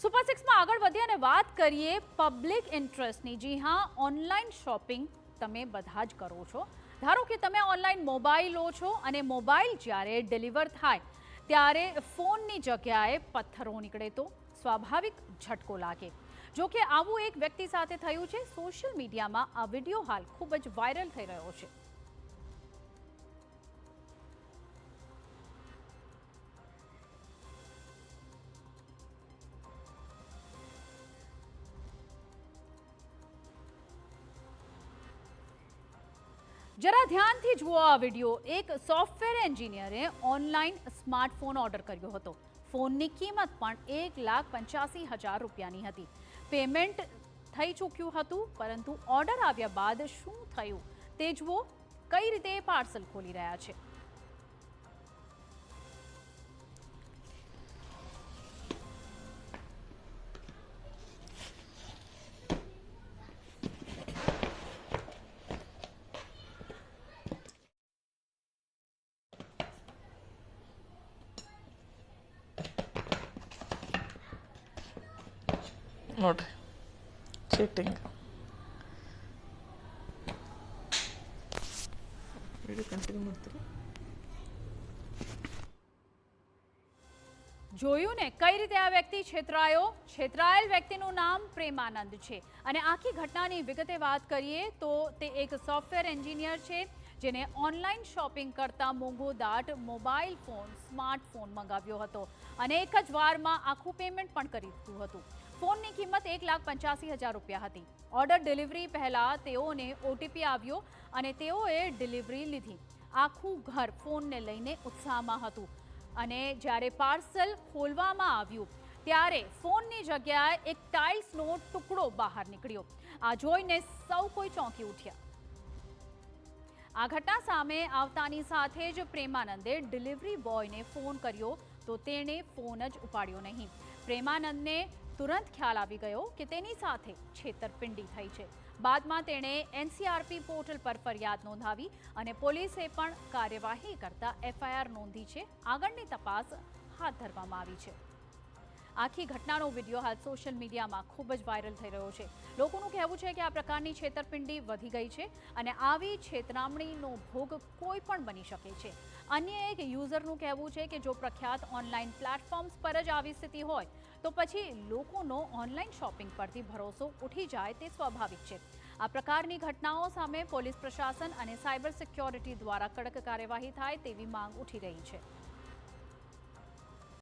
Super સિક્સમાં આગળ વધીએ અને વાત કરીએ પબ્લિક ઇન્ટરેસ્ટની। જી હા, ઓનલાઈન શોપિંગ તમે બધા જ કરો છો। ધારો કે તમે ઓનલાઈન મોબાઈલ લો છો અને મોબાઈલ જ્યારે ડિલિવર થાય ત્યારે ફોનની જગ્યાએ પથ્થરો નીકળે તો સ્વાભાવિક ઝટકો લાગે। જો કે આવું એક વ્યક્તિ સાથે થયું છે। સોશિયલ મીડિયામાં આ વિડીયો હાલ ખૂબ જ વાયરલ થઈ રહ્યો છે। जरा ध्यानथी जुओ आ विडियो। एक सॉफ्टवेर एंजीनियरे ऑनलाइन स्मार्टफोन ऑर्डर कर्यो हतो। फोननी कीमत पण 1,85,000 रूपियानी हती। पेमेंट थई चूक्युं हतुं, परंतु ऑर्डर आव्या बाद शुं थयुं ते जुओ। कई रीते पार्सल खोली रह्या छे। ನೋಡ್ರಿ ಚೀಟಿಂಗ್ ವಿಡಿಯೋ ಕಂಟಿನ್ಯೂ ಮಾಡ್ತೀರಾ? જોયું ને કઈ રીતે આ વ્યક્તિ છેતરાયો। છેતરાયેલ વ્યક્તિનું નામ પ્રેમાનંદ છે અને આખી ઘટનાની વિગતે વાત કરીએ તો તે એક સોફ્ટવેર એન્જિનિયર છે જેને ઓનલાઈન શોપિંગ કરતા મોંઘોદાટ મોબાઈલ ફોન સ્માર્ટફોન મંગાવ્યો હતો અને એક જ વારમાં આખું પેમેન્ટ પણ કરી દીધું હતું। ફોનની કિંમત 1,85,000 રૂપિયા હતી। ઓર્ડર ડિલિવરી પહેલા તેઓને ઓટીપી આવ્યો અને તેઓએ ડિલિવરી લીધી। આખું ઘર ફોનને લઈને ઉત્સાહમાં હતું અને જ્યારે પાર્સલ ખોલવામાં આવ્યું ત્યારે ફોનની જગ્યાએ એક ટાઇલ્સનો ટુકડો બહાર નીકળ્યો। આ જોઈને સૌ કોઈ ચોંકી ઉઠ્યા। આ ઘટના સામે આવતાની સાથે જ પ્રેમાનંદે ડિલિવરી બોયને ફોન કર્યો તો તેણે ફોન જ ઉપાડ્યો નહીં। પ્રેમાનંદને તુરંત ખ્યાલ આવી ગયો કે તેની સાથે છેતરપિંડી થઈ છે। બાદમાં તેણે એનસીઆરપી પોર્ટલ પર ફરિયાદ નોંધાવી અને પોલીસે પણ કાર્યવાહી કરતા એફઆઈઆર નોંધી છે। આગળની તપાસ હાથ ધરવામાં આવી છે। આખી ઘટનાનો વિડીયો હાલ સોશિયલ મીડિયામાં ખૂબ જ વાયરલ થઈ રહ્યો છે। લોકોનું કહેવું છે કે આ પ્રકારની છેતરપિંડી વધી ગઈ છે અને આવી છેતરામણીનો ભોગ કોઈ પણ બની શકે છે। અન્ય એક યુઝરનું કહેવું છે કે જો પ્રખ્યાત ઓનલાઈન પ્લેટફોર્મ્સ પર જ આવી સ્થિતિ હોય તો પછી લોકોનો ઓનલાઈન શોપિંગ પરથી ભરોસો ઉઠી જાય તે સ્વાભાવિક છે। આ પ્રકારની ઘટનાઓ સામે પોલીસ પ્રશાસન અને સાયબર સિક્યોરિટી દ્વારા કડક કાર્યવાહી થાય તેવી માંગ ઉઠી રહી છે।